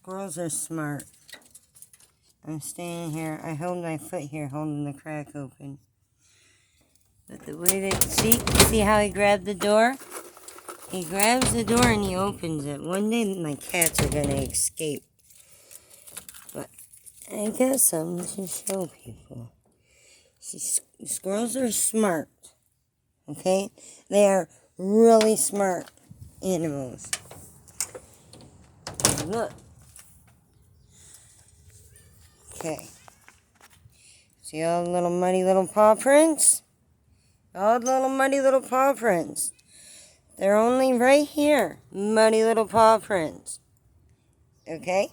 Squirrels are smart. I'm staying here. I hold my foot here, holding the crack open. But the way that, see how he grabbed the door? He grabs the door and he opens it. One day my cats are gonna escape. But I got something to show people. See, squirrels are smart. Okay? They are really smart animals. Look. Okay. See all the little muddy little paw prints? All the little muddy little paw prints. They're only right here. Muddy little paw prints. Okay?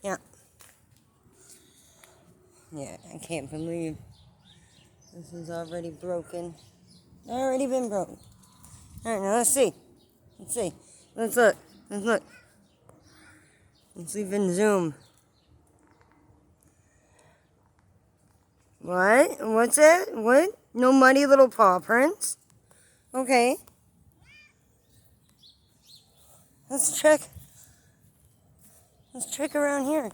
Yeah. Yeah, I can't believe this is already broken. Already been broken. Alright, now let's see. Let's see. Let's look. Let's look. Let's even zoom. What? What's that? What? No muddy little paw prints? Okay. Let's check. Let's check around here.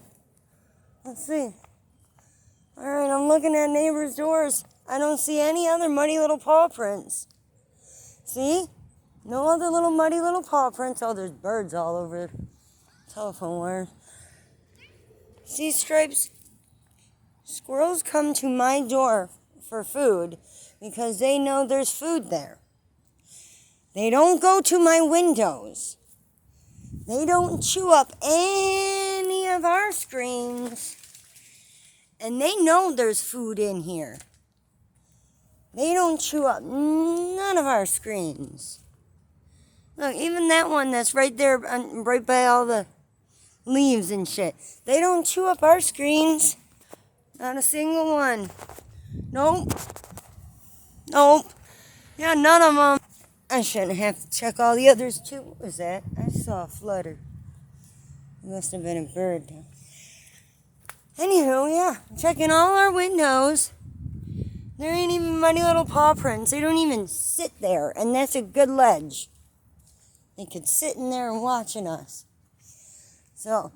Let's see. Alright, I'm looking at neighbors' doors. I don't see any other muddy little paw prints. See? No other little muddy little paw prints. Oh, there's birds all over telephone wires. See, Stripes? Squirrels come to my door for food because they know there's food there. They don't go to my windows. They don't chew up any of our screens. And they know there's food in here. They don't chew up none of our screens. Look, even that one that's right there, right by all the leaves and shit. They don't chew up our screens. Not a single one. Nope. Nope. Yeah, none of them. I shouldn't have to check all the others too. What was that? I saw a flutter. It must have been a bird. Anywho, yeah, checking all our windows. There ain't even muddy little paw prints. They don't even sit there, and that's a good ledge. They could sit in there and watching us. So,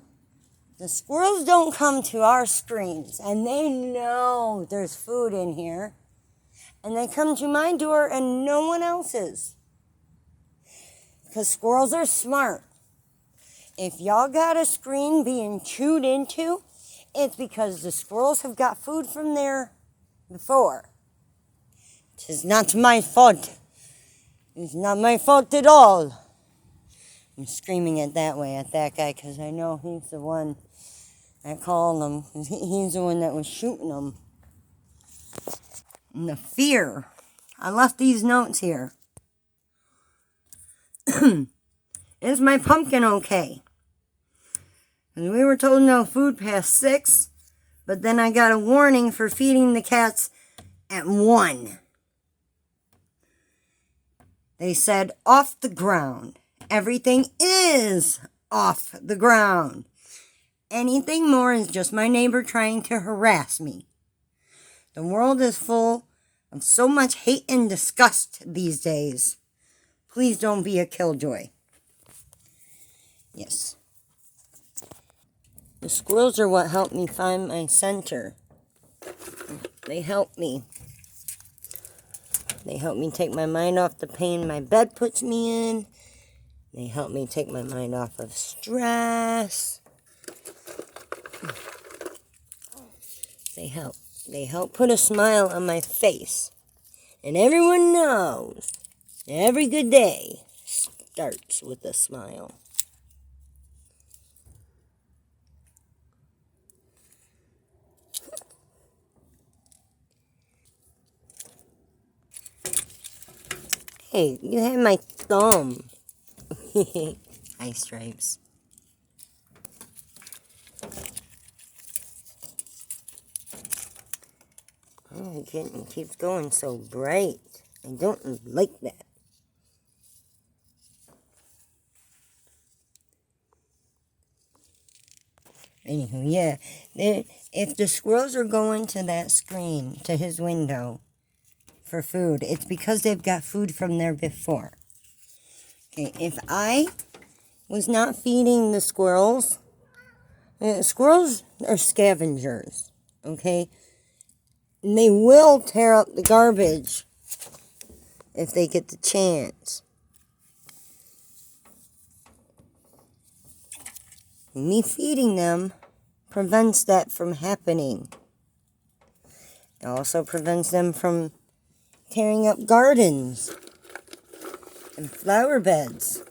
the squirrels don't come to our screens, and they know there's food in here. And they come to my door and no one else's. Because squirrels are smart. If y'all got a screen being chewed into, it's because the squirrels have got food from there before. It is not my fault. It's not my fault at all. I'm screaming it that way at that guy because I know he's the one that called him. He's the one that was shooting them. And the fear. I left these notes here. Is my pumpkin okay? And we were told no food past 6, but then I got a warning for feeding the cats at 1. They said off the ground. Everything is off the ground. Anything more is just my neighbor trying to harass me. The world is full of so much hate and disgust these days. Please don't be a killjoy. Yes. The squirrels are what helped me find my center. They help me. They help me take my mind off the pain my bed puts me in. They help me take my mind off of stress. They help. They help put a smile on my face. And everyone knows every good day starts with a smile. Hey, you have my thumb. Hi, Stripes. Oh, it keeps going so bright. I don't like that. Anywho, yeah. If the squirrels are going to that screen, to his window, for food, it's because they've got food from there before. Okay, if I was not feeding the squirrels, squirrels are scavengers, okay? And they will tear up the garbage if they get the chance. Me feeding them prevents that from happening. It also prevents them from tearing up gardens and flower beds.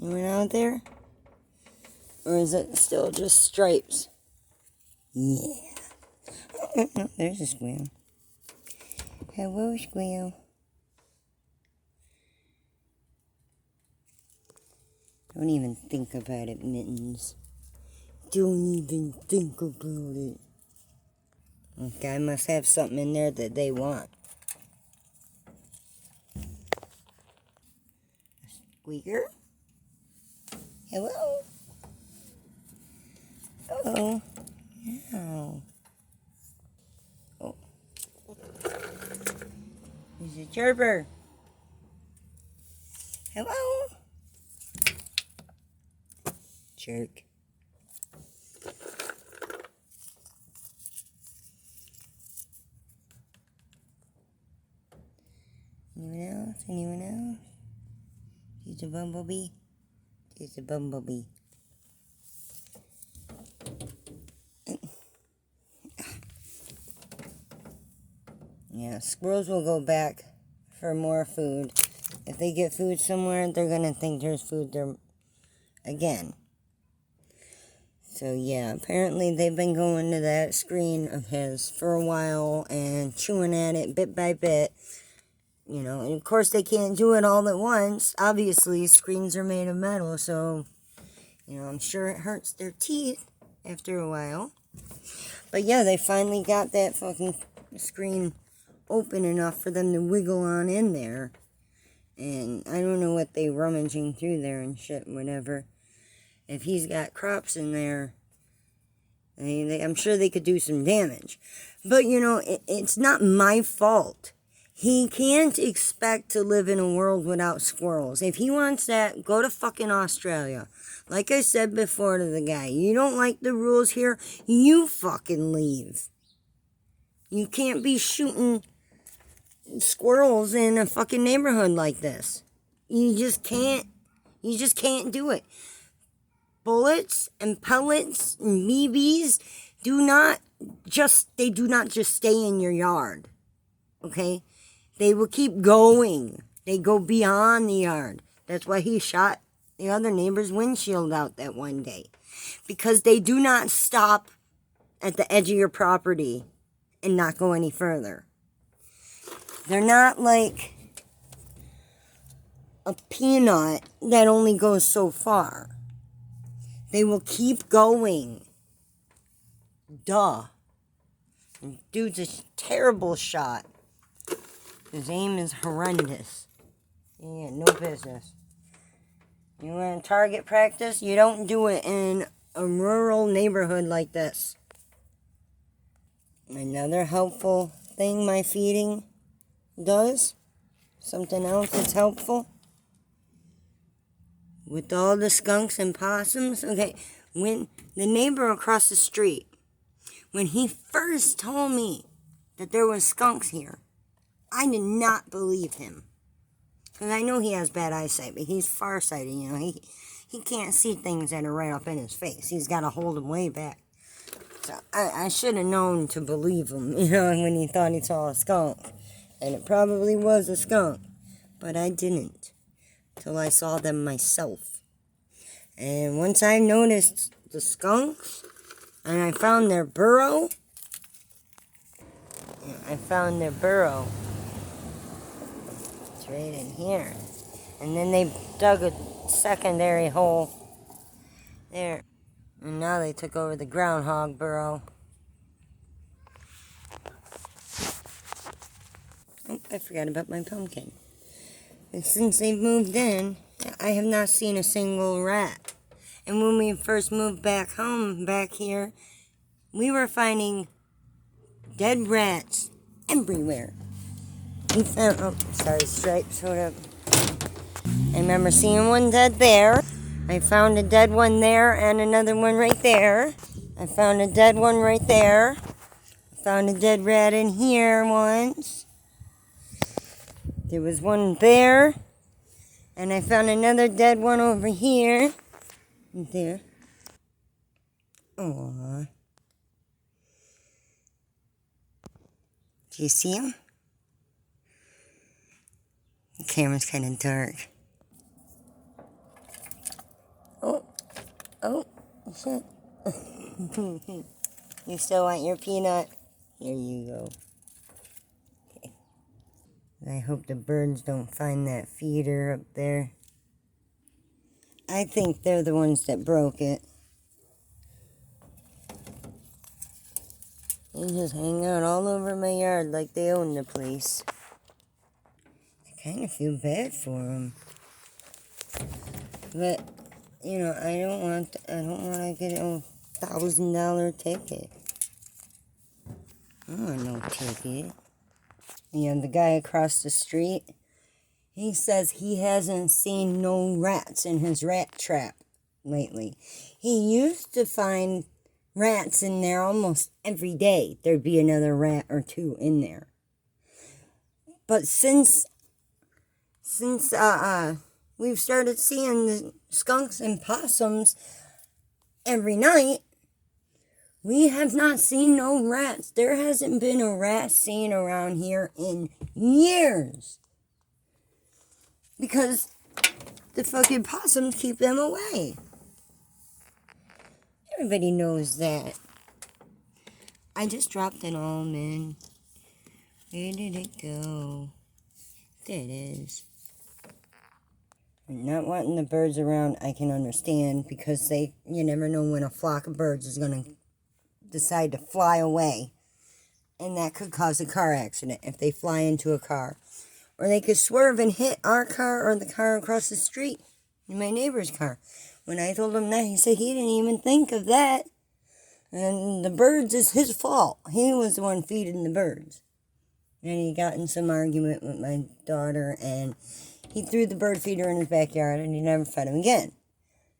Anyone out there? Or is it still just stripes? Yeah. Oh, there's a squirrel. Hello, squirrel. Don't even think about it, Mittens. Don't even think about it. Okay, I must have something in there that they want. Squeaker? Hello? Hello? Meow. Oh. He's a chirper. Hello? Jerk. Anyone else? Anyone else? He's a bumblebee. He's a bumblebee. Yeah, squirrels will go back for more food. If they get food somewhere, they're gonna think there's food there again. So yeah, apparently they've been going to that screen of his for a while and chewing at it bit by bit. You know, and of course they can't do it all at once. Obviously, screens are made of metal, so, you know, I'm sure it hurts their teeth after a while. But yeah, they finally got that fucking screen open enough for them to wiggle on in there. And I don't know what they rummaging through there and shit, whatever. If he's got crops in there, I'm sure they could do some damage. But, you know, it's not my fault. He can't expect to live in a world without squirrels. If he wants that, go to fucking Australia. Like I said before to the guy, you don't like the rules here, you fucking leave. You can't be shooting squirrels in a fucking neighborhood like this. You just can't do it. Bullets and pellets and BBs do not just stay in your yard. Okay? They will keep going. They go beyond the yard. That's why he shot the other neighbor's windshield out that one day. Because they do not stop at the edge of your property and not go any further. They're not like a peanut that only goes so far. They will keep going. Duh. Dude's a terrible shot. His aim is horrendous. Yeah, no business. You want target practice? You don't do it in a rural neighborhood like this. Another helpful thing my feeding does, something else that's helpful, with all the skunks and possums. Okay, when the neighbor across the street, when he first told me that there was skunks here, I did not believe him. Because I know he has bad eyesight, but he's farsighted, you know. He can't see things that are right up in his face. He's got to hold them way back. So I should have known to believe him, you know, when he thought he saw a skunk. And it probably was a skunk. But I didn't. Till I saw them myself. And once I noticed the skunks, and I found their burrow, It's right in here. And then they dug a secondary hole there. And now they took over the groundhog burrow. Oh, I forgot about my pumpkin. And since they've moved in, I have not seen a single rat. And when we first moved back home, back here, we were finding dead rats everywhere. We found, oh, sorry, Stripes, hold up. I remember seeing one dead there. I found a dead one there and another one right there. I found a dead one right there. I found a dead rat in here once. There was one there. And I found another dead one over here. There. Aww. Do you see him? The camera's kind of dark. Oh. Oh. Shit. You still want your peanut? Here you go. Okay. I hope the birds don't find that feeder up there. I think they're the ones that broke it. They just hang out all over my yard like they own the place. I kind of feel bad for them. But, you know, I don't want to get a $1,000 ticket. I don't want no ticket. And the guy across the street, he says he hasn't seen no rats in his rat trap lately. He used to find rats in there almost every day. There'd be another rat or two in there. But since we've started seeing the skunks and possums every night, we have not seen no rats. There hasn't been a rat seen around here in years. Because the fucking possums keep them away. Everybody knows that. I just dropped an almond. Where did it go? There it is. Not wanting the birds around, I can understand, because you never know when a flock of birds is going to decide to fly away. And that could cause a car accident if they fly into a car. Or they could swerve and hit our car or the car across the street, my neighbor's car. When I told him that, he said he didn't even think of that. And the birds is his fault. He was the one feeding the birds. And he got in some argument with my daughter, and he threw the bird feeder in his backyard, and he never fed him again.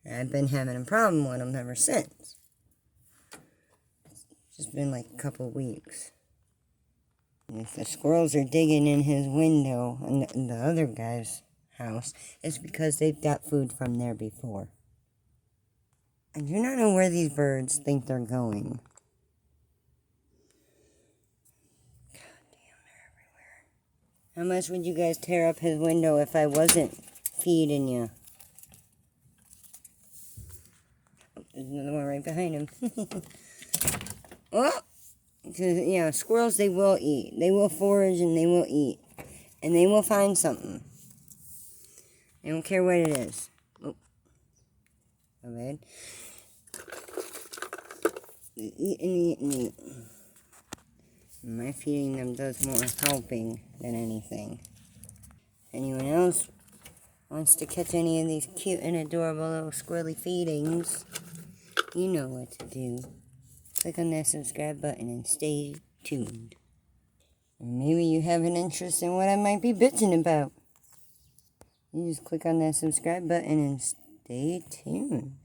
And I've been having a problem with him ever since. It's just been like a couple of weeks. And if the squirrels are digging in his window in the other guy's house, it's because they've got food from there before. I do not know where these birds think they're going. God damn, they're everywhere. How much would you guys tear up his window if I wasn't feeding you? Oh, there's another one right behind him. Oh! Because, yeah, squirrels, they will eat. They will forage and they will eat. And they will find something. They don't care what it is. Oh. So bad. They eat and eat and eat. My feeding them does more helping than anything. Anyone else wants to catch any of these cute and adorable little squirrely feedings, you know what to do. Click on that subscribe button and stay tuned. And maybe you have an interest in what I might be bitching about. You just click on that subscribe button and stay tuned.